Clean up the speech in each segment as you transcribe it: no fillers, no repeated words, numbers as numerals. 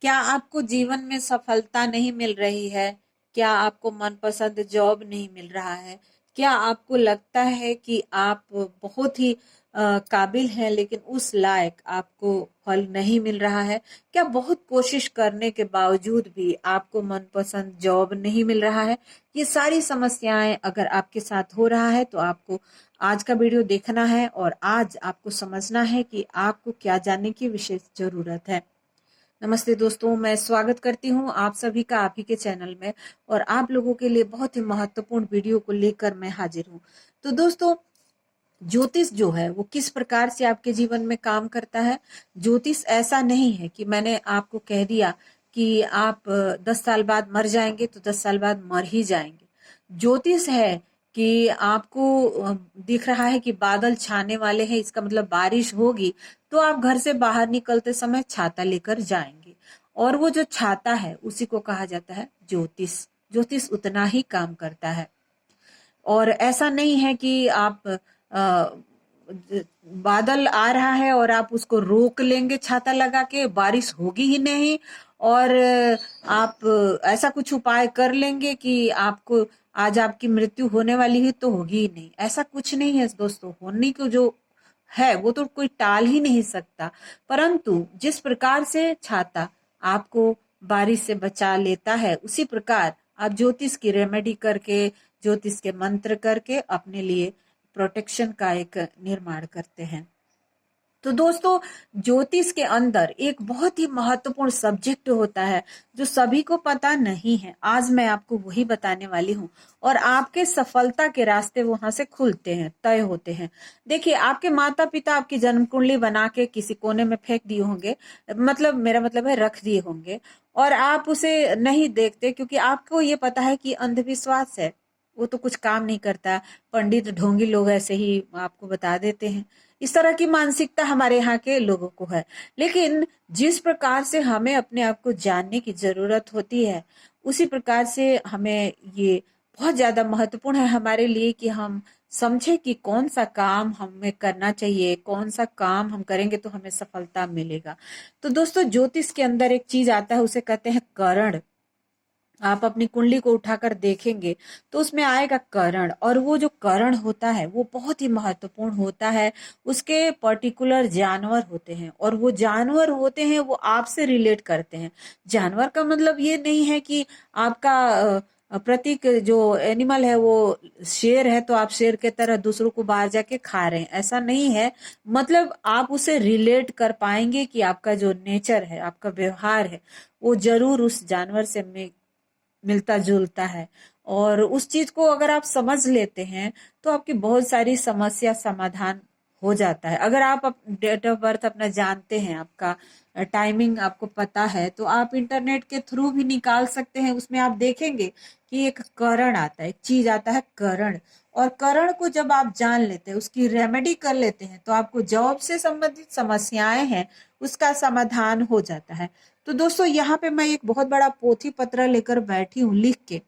क्या आपको जीवन में सफलता नहीं मिल रही है? क्या आपको मनपसंद जॉब नहीं मिल रहा है? क्या आपको लगता है कि आप बहुत ही काबिल हैं लेकिन उस लायक आपको फल नहीं मिल रहा है? क्या बहुत कोशिश करने के बावजूद भी आपको मनपसंद जॉब नहीं मिल रहा है? ये सारी समस्याएं अगर आपके साथ हो रहा है तो आपको आज का वीडियो देखना है और आज आपको समझना है कि आपको क्या जानने की विशेष जरूरत है। नमस्ते दोस्तों, मैं स्वागत करती हूं आप सभी का आप ही के चैनल में। और आप लोगों के लिए बहुत ही महत्वपूर्ण वीडियो को लेकर मैं हाजिर हूं। तो दोस्तों, ज्योतिष जो है वो किस प्रकार से आपके जीवन में काम करता है। ज्योतिष ऐसा नहीं है कि मैंने आपको कह दिया कि आप 10 साल बाद मर जाएंगे तो 10 साल बाद मर ही जाएंगे। ज्योतिष है कि आपको दिख रहा है कि बादल छाने वाले हैं, इसका मतलब बारिश होगी, तो आप घर से बाहर निकलते समय छाता लेकर जाएंगे। और वो जो छाता है उसी को कहा जाता है ज्योतिष। ज्योतिष उतना ही काम करता है। और ऐसा नहीं है कि आप बादल आ रहा है और आप उसको रोक लेंगे छाता लगा के, बारिश होगी ही नहीं। और आप ऐसा कुछ उपाय कर लेंगे कि आपको आज आपकी मृत्यु होने वाली है तो होगी ही नहीं। ऐसा कुछ नहीं है दोस्तों। होने को जो है वो तो कोई टाल ही नहीं सकता। परंतु जिस प्रकार से छाता आपको बारिश से बचा लेता है, उसी प्रकार आप ज्योतिष की रेमेडी करके, ज्योतिष के मंत्र करके अपने लिए प्रोटेक्शन का एक निर्माण करते हैं। तो दोस्तों, ज्योतिष के अंदर एक बहुत ही महत्वपूर्ण सब्जेक्ट होता है जो सभी को पता नहीं है। आज मैं आपको वही बताने वाली हूँ और आपके सफलता के रास्ते वहां से खुलते हैं, तय होते हैं। देखिए, आपके माता पिता आपकी जन्म कुंडली बना के किसी कोने में फेंक दिए होंगे, मतलब मेरा मतलब है रख दिए होंगे, और आप उसे नहीं देखते क्योंकि आपको ये पता है कि अंधविश्वास है, वो तो कुछ काम नहीं करता। पंडित ढोंगी लोग ऐसे ही आपको बता देते हैं। इस तरह की मानसिकता हमारे यहाँ के लोगों को है। लेकिन जिस प्रकार से हमें अपने आप को जानने की जरूरत होती है, उसी प्रकार से हमें ये बहुत ज्यादा महत्वपूर्ण है हमारे लिए कि हम समझे कि कौन सा काम हमें करना चाहिए, कौन सा काम हम करेंगे तो हमें सफलता मिलेगा। तो दोस्तों, ज्योतिष के अंदर एक चीज आता है, उसे कहते हैं करण। आप अपनी कुंडली को उठाकर देखेंगे तो उसमें आएगा करण, और वो जो करण होता है वो बहुत ही महत्वपूर्ण होता है। उसके पर्टिकुलर जानवर होते हैं और वो जानवर होते हैं वो आपसे रिलेट करते हैं। जानवर का मतलब ये नहीं है कि आपका प्रतीक जो एनिमल है वो शेर है तो आप शेर के तरह दूसरों को बाहर जाके खा रहे हैं, ऐसा नहीं है। मतलब आप उसे रिलेट कर पाएंगे कि आपका जो नेचर है, आपका व्यवहार है, वो जरूर उस जानवर से मिलता जुलता है। और उस चीज को अगर आप समझ लेते हैं तो आपकी बहुत सारी समस्या समाधान हो जाता है। अगर आप डेट ऑफ बर्थ अपना जानते हैं, आपका टाइमिंग आपको पता है, तो आप इंटरनेट के थ्रू भी निकाल सकते हैं। उसमें आप देखेंगे कि एक करण आता है, एक चीज आता है करण। और करण को जब आप जान लेते हैं, उसकी रेमेडी कर लेते हैं, तो आपको जॉब से संबंधित समस्याएं हैं उसका समाधान हो जाता है। तो दोस्तों, यहाँ पे मैं एक बहुत बड़ा पोथी पत्र लेकर बैठी हूँ लिख के,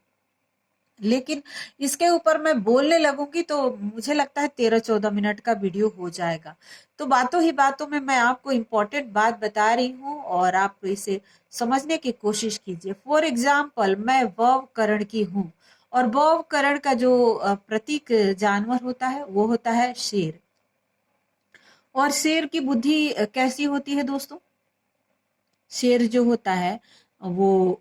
लेकिन इसके ऊपर मैं बोलने लगूंगी तो मुझे लगता है 13-14 मिनट का वीडियो हो जाएगा। तो बातों ही बातों में मैं आपको इम्पोर्टेंट बात बता रही हूँ और आप इसे समझने की कोशिश कीजिए। फॉर एग्जाम्पल, मैं वव करण की हूँ और वव करण का जो प्रतीक जानवर होता है वो होता है शेर। और शेर की बुद्धि कैसी होती है दोस्तों? शेर जो होता है वो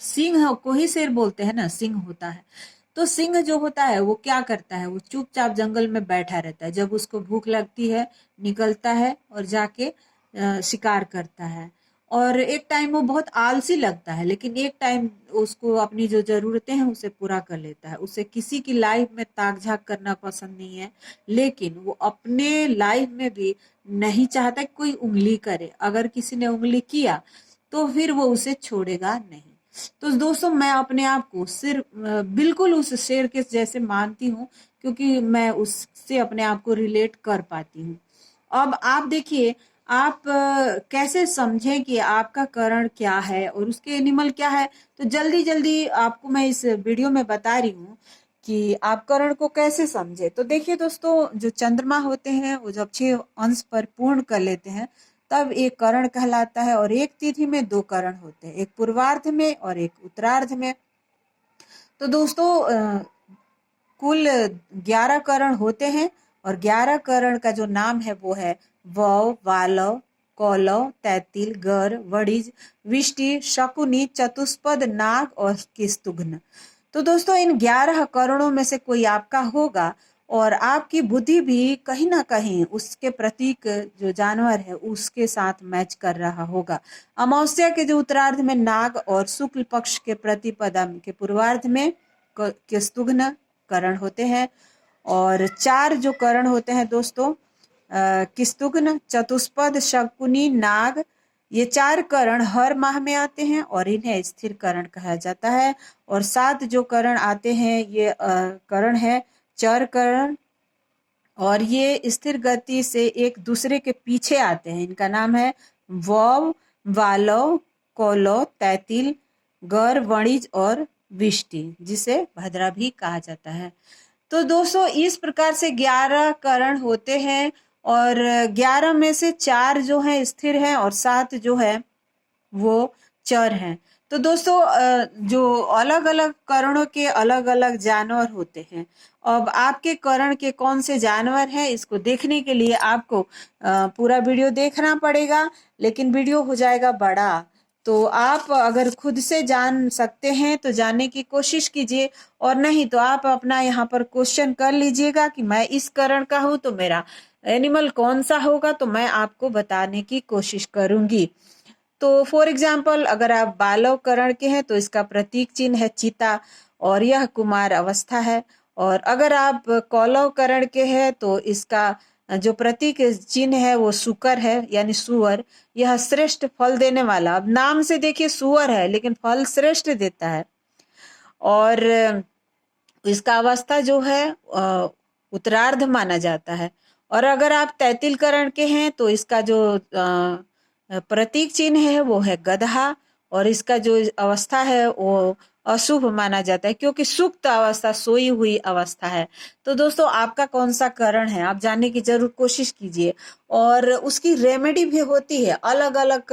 सिंह को ही शेर बोलते हैं ना, सिंह होता है। तो सिंह जो होता है वो क्या करता है, वो चुपचाप जंगल में बैठा रहता है। जब उसको भूख लगती है निकलता है और जाके शिकार करता है। और एक टाइम वो बहुत आलसी लगता है, लेकिन एक टाइम उसको अपनी जो जरूरतें हैं उसे पूरा कर लेता है। उसे किसी की लाइफ में ताक झाक करना पसंद नहीं है, लेकिन वो अपने लाइफ में भी नहीं चाहता कि कोई उंगली करे। अगर किसी ने उंगली किया तो फिर वो उसे छोड़ेगा नहीं। तो दोस्तों, मैं अपने आप को सिर्फ बिल्कुल उस शेर के जैसे मानती हूँ, क्योंकि मैं उससे अपने आप को रिलेट कर पाती हूँ। अब आप देखिए, आप कैसे समझें कि आपका करण क्या है और उसके एनिमल क्या है। तो जल्दी जल्दी आपको मैं इस वीडियो में बता रही हूँ कि आप करण को कैसे समझे। तो देखिए दोस्तों, जो चंद्रमा होते हैं वो जब 6 अंश पर पूर्ण कर लेते हैं तब एक करण कहलाता है। और एक तिथि में 2 करण होते हैं, एक पूर्वार्ध में और एक उत्तरार्ध में। तो दोस्तों कुल 11 करण होते हैं और 11 करण का जो नाम है वो है वौ, वालव, कौलव, तैतिल, गर, वणिज, विष्टि, शकुनी, चतुष्पद, नाग और किस्तुघ्न। तो दोस्तों इन 11 करणों में से कोई आपका होगा और आपकी बुद्धि भी कहीं ना कहीं उसके प्रतीक जो जानवर है उसके साथ मैच कर रहा होगा। अमावस्या के जो उत्तरार्ध में नाग और शुक्ल पक्ष के प्रतिपदा के पूर्वार्ध में किस्तुघ्न करण होते हैं। और 4 जो करण होते हैं दोस्तों किस्तुघ्न, चतुष्पद, शकुनी, नाग, ये 4 करण हर माह में आते हैं और इन्हें स्थिर करण कहा जाता है। और 7 जो करण आते हैं ये करण है चर करण और ये स्थिर गति से एक दूसरे के पीछे आते हैं। इनका नाम है वौ, वालव, कौलव, तैतिल, गर, वणिज और विष्टि, जिसे भद्रा भी कहा जाता है। तो दोस्तों इस प्रकार से 11 करण होते हैं और 11 में से 4 जो है स्थिर हैं और 7 जो है वो चर हैं। तो दोस्तों जो अलग अलग करणों के अलग अलग जानवर होते हैं। अब आपके करण के कौन से जानवर हैं इसको देखने के लिए आपको पूरा वीडियो देखना पड़ेगा, लेकिन वीडियो हो जाएगा बड़ा। तो आप अगर खुद से जान सकते हैं तो जानने की कोशिश कीजिए और नहीं तो आप अपना यहाँ पर क्वेश्चन कर लीजिएगा कि मैं इस करण का हूं तो मेरा एनिमल कौन सा होगा, तो मैं आपको बताने की कोशिश करूंगी। तो फॉर एग्जाम्पल अगर आप बालव करण के हैं तो इसका प्रतीक चिन्ह है चीता और यह कुमार अवस्था है। और अगर आप कौलव करण के हैं तो इसका जो प्रतीक चिन्ह है वो सुकर है यानी सुअर। यह श्रेष्ठ फल देने वाला, अब नाम से देखिए सुअर है लेकिन फल श्रेष्ठ देता है। और इसका अवस्था जो है उत्तरार्ध माना जाता है। और अगर आप तैतिल करण के हैं तो इसका जो प्रतीक चिन्ह है वो है गधा और इसका जो अवस्था है वो अशुभ माना जाता है क्योंकि सुप्त अवस्था, सोई हुई अवस्था है। तो दोस्तों आपका कौन सा करण है आप जानने की जरूर कोशिश कीजिए। और उसकी रेमेडी भी होती है, अलग अलग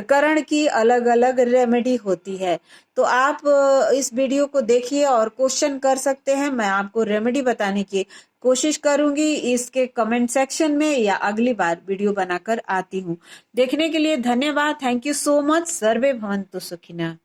करण की अलग अलग रेमेडी होती है। तो आप इस वीडियो को देखिए और क्वेश्चन कर सकते हैं, मैं आपको रेमेडी बताने की कोशिश करूंगी इसके कमेंट सेक्शन में या अगली बार वीडियो बनाकर आती हूँ। देखने के लिए धन्यवाद। Thank you so much. सर्वे भवन्तु सुखिनः।